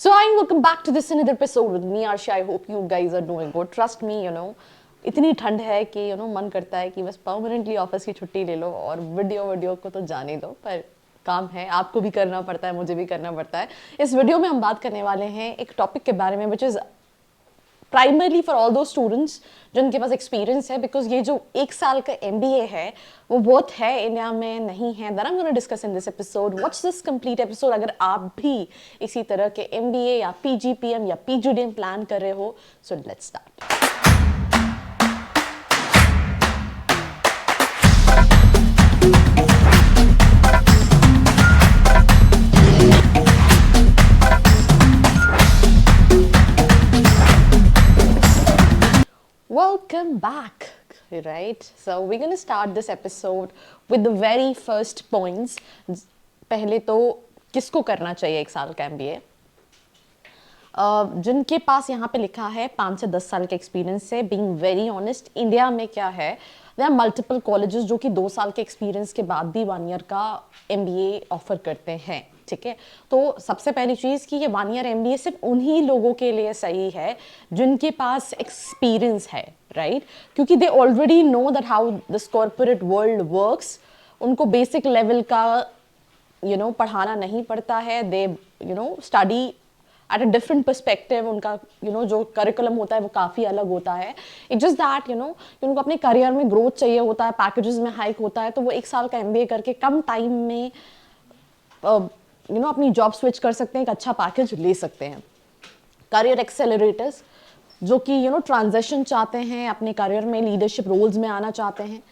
So hi, welcome back to this another episode with me Arshi. I hope you guys are doing good. Trust me, इतनी ठंड है कि मन करता है कि बस परमानेंटली ऑफिस की छुट्टी ले लो और वीडियो को तो जाने दो, पर काम है, आपको भी करना पड़ता है, मुझे भी करना पड़ता है। इस वीडियो में हम बात करने वाले हैं एक टॉपिक के बारे में which is primarily for all दो स्टूडेंट्स जिनके पास एक्सपीरियंस है, बिकॉज ये जो एक साल का MBA है वो बहुत है, इंडिया में नहीं है। That I am gonna discuss in this episode. What's this complete episode. अगर आप भी इसी तरह के MBA या PGPM या PGDM प्लान कर रहे हो, so let's start. Welcome back, right? So we're going to start this episode with the very first points. पहले तो किसको करना चाहिए एक साल का MBA? जिनके पास यहाँ पे लिखा है 5 से 10 साल का एक्सपीरियंस है। बीइंग वेरी ऑनेस्ट, इंडिया में क्या है, देयर आर मल्टीपल कॉलेजेस जो कि 2 साल के एक्सपीरियंस के बाद भी 1 ईयर का MBA ऑफर करते हैं, ठीक है। तो सबसे पहली चीज़ कि ये 1 ईयर MBA सिर्फ उन्हीं लोगों के लिए सही है जिनके पास एक्सपीरियंस है, राइट? क्योंकि they already know that how this corporate world works. उनको बेसिक लेवल का पढ़ाना नहीं पड़ता है। They study at a different perspective. उनका जो करिकुलम होता है वो काफ़ी अलग होता है। इट्स जस्ट दैट कि उनको अपने करियर में ग्रोथ चाहिए होता है, पैकेजेस में हाइक होता है, तो वो 1 साल का MBA करके कम टाइम में अपनी जॉब स्विच कर सकते हैं, एक अच्छा पैकेज ले सकते हैं। करियर एक्सेलरेटर्स जो कि ट्रांजिशन चाहते हैं, अपने करियर में लीडरशिप रोल्स में आना चाहते हैं।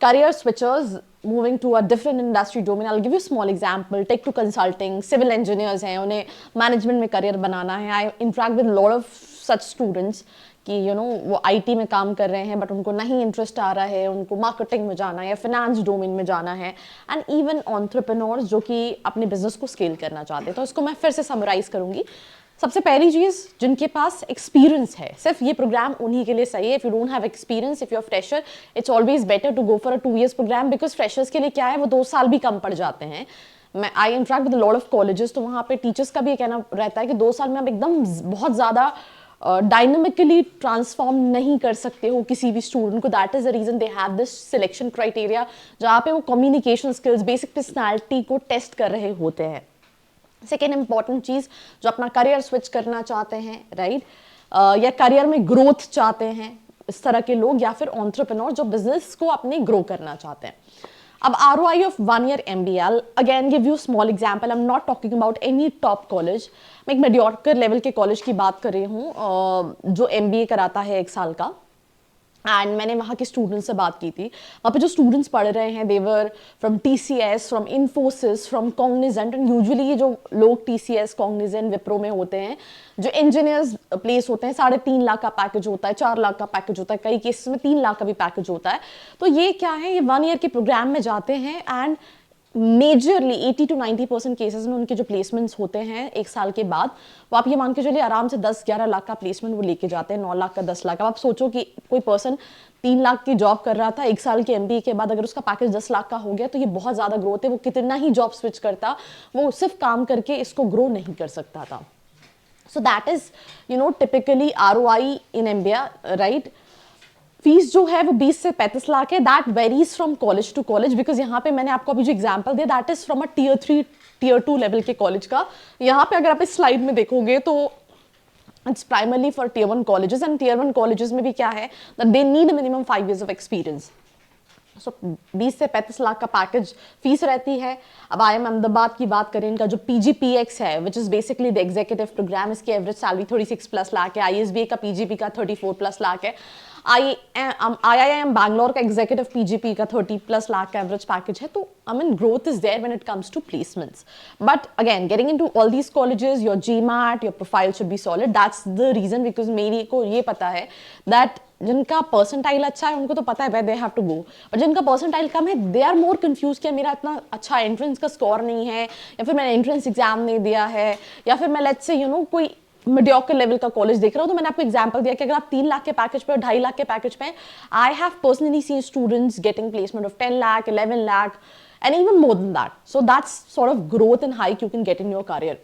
Career switchers moving to a different industry domain. I'll give you a small example. Take to consulting, civil engineers हैं, उन्हें मैनेजमेंट में करियर बनाना है। I interact with lot of such students कि वो IT में काम कर रहे हैं बट उनको नहीं इंटरेस्ट आ रहा है, उनको मार्केटिंग में जाना है या फिनेंस डोमेन में जाना है। एंड इवन एंटरप्रेन्योर्स जो कि अपने बिजनेस को स्केल करना चाहते हैं। तो इसको मैं फिर से समराइज करूंगी। सबसे पहली चीज़, जिनके पास एक्सपीरियंस है, सिर्फ ये प्रोग्राम उन्हीं के लिए सही है। If you don't have experience, if you are fresher, it's always better to go for a 2 years programme, because freshers के लिए क्या है, वो 2 साल भी कम पड़ जाते हैं। I interact with lot of colleges, तो वहाँ पे टीचर्स का भी ये कहना रहता है कि 2 साल में आप एकदम बहुत ज़्यादा डायनामिकली ट्रांसफॉर्म नहीं कर सकते हो किसी भी स्टूडेंट को। That is the reason they have this selection criteria, जहाँ पे वो कम्युनिकेशन स्किल्स, बेसिक पर्सनैलिटी को टेस्ट कर रहे होते हैं। सेकेंड इंपॉर्टेंट चीज़, जो अपना करियर स्विच करना चाहते हैं, राइट, या करियर में ग्रोथ चाहते हैं, इस तरह के लोग, या फिर एंटरप्रेन्योर जो बिजनेस को अपने ग्रो करना चाहते हैं। अब ROI of 1 year MBA, I'll again give you small example. I'm not talking about any top college. मैं एक मीडियोकर लेवल के कॉलेज की बात कर रही हूँ जो MBA कराता है 1 साल का। एंड मैंने वहाँ के स्टूडेंट्स से बात की थी। वहाँ पे जो स्टूडेंट्स पढ़ रहे हैं, they're from TCS, from Infosys, from Cognizant. And usually ये जो लोग TCS, कॉग्निजेंट, विप्रो में होते हैं, जो इंजीनियर्स प्लेस होते हैं, 3.5 लाख का पैकेज होता है, 4 लाख का पैकेज होता है, कई केसेस में 3 लाख का भी पैकेज होता है। तो ये क्या है, ये 1 ईयर के प्रोग्राम में जाते हैं एंड मेजरली 80 to 90% केसेस में उनके जो प्लेसमेंट्स होते हैं 1 साल के बाद, वो आप ये मान के चलिए आराम से 10-11 लाख का प्लेसमेंट वो लेके जाते हैं, 9 लाख का, 10 लाख का। आप सोचो कि कोई पर्सन 3 लाख की जॉब कर रहा था, 1 साल के MBA के बाद अगर उसका पैकेज 10 लाख का हो गया, तो ये बहुत ज़्यादा ग्रोथ है। वो कितना ही जॉब स्विच करता, वो सिर्फ काम करके इसको ग्रो नहीं कर सकता था। So that is typically ROI in MBA, राइट। फीस जो है वो 20 से 35 लाख है। That varies from college to college, because यहाँ पे मैंने आपको अभी जो एग्जांपल दिया, that is from a Tier 3, Tier 2 level के कॉलेज का। यहाँ पे अगर आप इस स्लाइड में देखोगे तो it's primarily for Tier 1 colleges. And Tier 1 colleges में भी क्या है, that they need minimum 5 years of experience. So 20 से 35 लाख का पैकेज फीस रहती है। अब IIM अहमदाबाद की बात करें, इनका जो PGPX है, which is basically the executive programme, इसकी एवरेज सैलरी 36+ लाख है। ISBA का PGP का 34+ लाख है। IIM बैंगलोर का एग्जीक्यूटिव PGP का 30+ लाख का एवरेज पैकेज है। तो I mean growth is there when it comes to placements. But again, getting into all these colleges, your GMAT, your profile should be solid. That's the reason, because मेरी को ये पता है that जिनका percentile अच्छा है उनको तो पता है where they have to go, और जिनका परसेंटाइल कम है they are more confused कि मेरा इतना अच्छा एंट्रेंस का स्कोर नहीं है, या फिर मैंने एंट्रेंस एग्जाम नहीं दिया है, या फिर मैं लेट्स से कोई मीडियोकर लेवल का कॉलेज देख रहा हूँ। तो मैंने आपको एग्जांपल दिया कि अगर आप 3 लाख के पैकेज पे और 2.5 लाख के पैकेज पे, I have personally seen students getting placement of 10 lakh, 11 lakh and even more than that. So that's sort of growth and hike you can get in your career.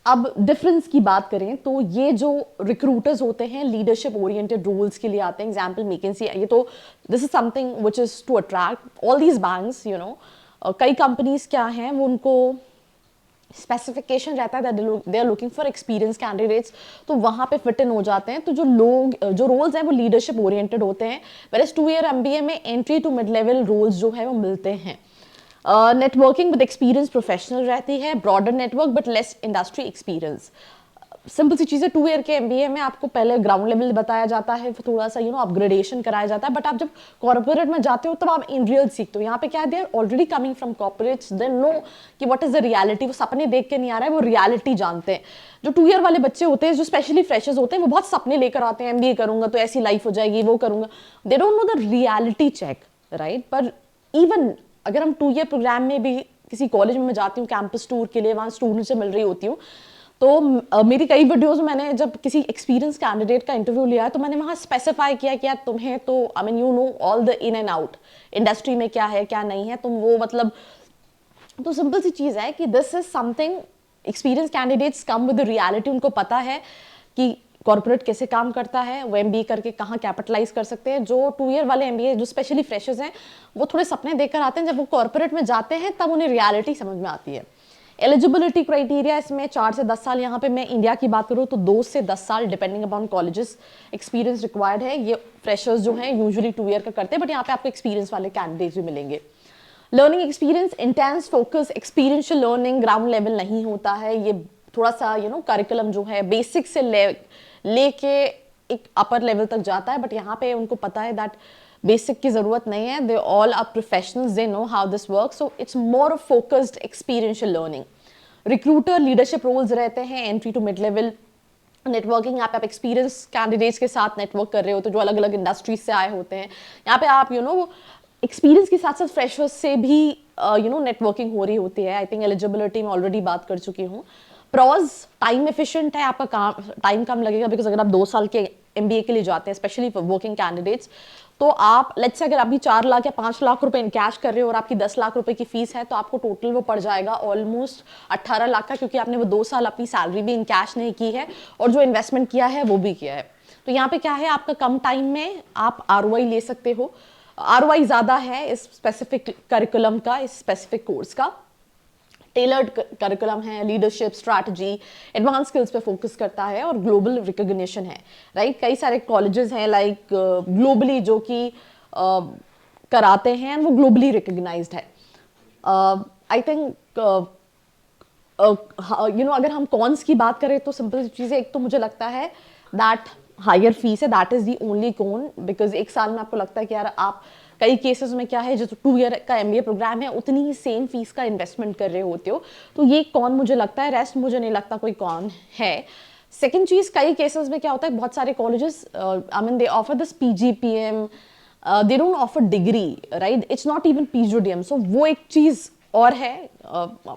अब डिफरेंस की बात करें तो ये जो रिक्रूटर्स होते हैं लीडरशिप ओरिएंटेड रोल्स के लिए आते हैं, एग्जाम्पल मैकेंसी, ये तो this is something which is to attract all these banks, you know, कई कंपनीज क्या हैं वो उनको स्पेसिफिकेशन रहता है that they are looking for experience candidates, तो वहाँ पे फिट इन हो जाते हैं। तो जो लोग जो रोल्स हैं वो लीडरशिप ओरिएंटेड होते हैं, वेयरएज 2 ईयर MBA में entry to mid level roles जो है वो मिलते हैं। नेटवर्किंग विद एक्सपीरियंस प्रोफेशनल रहती है, broader network but less industry experience. Simple सी चीज़ है, 2 ईयर के MBA में आपको पहले ग्राउंड लेवल बताया जाता है, फिर थोड़ा सा अपग्रेडेशन कराया जाता है, बट आप जब कॉर्पोरेट में जाते हो तब आप इन रियल सीखते हो। यहाँ पे क्या है, they are already coming from corporates, they know कि व्हाट इज द रियलिटी। वो सपने देख के नहीं आ रहा है, वो रियलिटी जानते हैं। जो 2 ईयर वाले बच्चे होते हैं, जो स्पेशली फ्रेशर्स होते हैं, वो बहुत सपने लेकर आते हैं, MBA करूंगा तो ऐसी लाइफ हो जाएगी, वो करूंगा, they don't know the reality check, right. पर इवन अगर हम 2 ईयर प्रोग्राम में भी किसी कॉलेज में मैं जाती हूँ कैंपस टूर के लिए, वहाँ स्टूडेंट से मिल रही होती हूँ, तो मेरी कई वीडियोस में मैंने जब किसी एक्सपीरियंस कैंडिडेट का इंटरव्यू लिया तो मैंने वहाँ स्पेसिफाई किया कि यार तुम्हें तो I mean you know all the in and out, industry में क्या है क्या नहीं है, तुम वो मतलब, तो सिंपल सी चीज़ है कि this is something, experience candidates come with the reality, उनको पता है कि कॉर्पोरेट कैसे काम करता है, वो MBA करके कहाँ कैपिटलाइज कर सकते हैं। जो 2 ईयर वाले MBA जो स्पेशली फ्रेशर्स हैं, वो थोड़े सपने देखकर आते हैं, जब वो कॉर्पोरेट में जाते हैं तब उन्हें रियलिटी समझ में आती है। एलिजिबिलिटी क्राइटेरिया इसमें 4 से 10 साल, यहाँ पे मैं इंडिया की बात करूँ तो 2 से 10 साल depending upon colleges experience required है। ये फ्रेशर्स जो हैं यूजुअली 2 ईयर का करते हैं, बट यहाँ पे आपको एक्सपीरियंस वाले कैंडिडेट्स भी मिलेंगे। Learning experience, intense focus, experiential learning, ground level नहीं होता है। ये थोड़ा सा करिकुलम जो है बेसिक से लेके एक अपर लेवल तक जाता है, बट यहाँ पे उनको पता है दैट बेसिक की जरूरत नहीं है, they all are professionals, they know how this work, so it's more focused experiential learning. Recruiter leadership roles रहते हैं, entry to mid level. Networking, यहाँ पे आप एक्सपीरियंस कैंडिडेट्स के साथ नेटवर्क कर रहे होते हैं जो अलग अलग इंडस्ट्रीज से आए होते हैं। यहाँ पे आप एक्सपीरियंस के साथ साथ फ्रेशर्स से भी नेटवर्किंग हो रही होती है। आई थिंक एलिजिबिलिटी में ऑलरेडी बात कर चुकी हूँ। प्रॉज, टाइम एफिशिएंट है, आपका काम टाइम कम लगेगा, बिकॉज अगर आप 2 साल के MBA के लिए जाते हैं, स्पेशली फॉर वर्किंग कैंडिडेट्स, तो आप लेट्स से अगर अभी 4 लाख या 5 लाख रुपए इन कैश कर रहे हो और आपकी 10 लाख रुपए की फीस है, तो आपको टोटल वो पड़ जाएगा ऑलमोस्ट 18 लाख का, क्योंकि आपने वो 2 साल अपनी सैलरी भी इन कैश नहीं की है और जो इन्वेस्टमेंट किया है वो भी किया है। तो यहाँ पे क्या है, आपका कम टाइम में आप ROI ले सकते हो। ROI ज़्यादा है इस स्पेसिफिक करिकुलम का, इस स्पेसिफिक कोर्स का। टेलर्ड करिकुलम है, लीडरशिप, स्ट्रैटेजी, एडवांस स्किल्स पे फोकस करता है और ग्लोबल रिकॉग्निशन है, राइट। कई सारे कॉलेजेस हैं लाइक ग्लोबली जो कि कराते हैं, वो ग्लोबली रिकॉग्नाइज्ड है। आई थिंक अगर हम कॉन्स की बात करें तो सिंपल चीज़ें, एक तो मुझे लगता है दैट हायर फीस है, that is the only con, because एक साल में आपको लगता है कि यार आप कई केसेस में क्या है, जो 2 ईयर का MBA प्रोग्राम है उतनी ही सेम फीस का इन्वेस्टमेंट कर रहे होते हो, तो ये कौन मुझे लगता है, रेस्ट मुझे नहीं लगता कोई कौन है। सेकेंड चीज़, कई केसेस में क्या होता है, बहुत सारे colleges I mean they offer this PGPM, they don't offer degree, right, it's not even PGDM, सो वो एक चीज़ और है।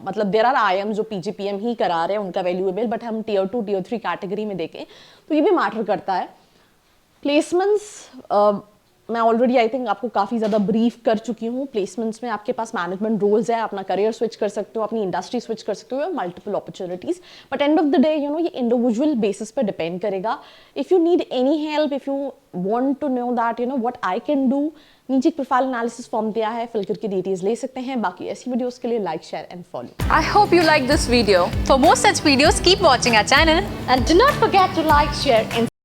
मतलब देर आर IIMs जो PGPM ही करा रहे हैं, उनका वैल्यूएबल, बट हम Tier 2 Tier 3 कैटेगरी में देखें तो ये भी मैटर करता है। प्लेसमेंट्स, मैं ऑलरेडी आई थिंक आपको काफ़ी ज़्यादा ब्रीफ कर चुकी हूँ। प्लेसमेंट्स में आपके पास मैनेजमेंट रोल्स है, अपना करियर स्विच कर सकते हो, अपनी इंडस्ट्री स्विच कर सकते हो, multiple opportunities, but end of the day ये इंडिविजुअल बेसिस पे डिपेंड करेगा। If you need any help, if you want to know that what I can do, नीचे प्रोफाइल एनालिसिस फॉर्म दिया है, फिल करके डिटेल्स ले सकते हैं। बाकी ऐसी वीडियोस के लिए like, share and follow. I hope you like this video. For more such videos, keep watching our channel And do not forget to like, share and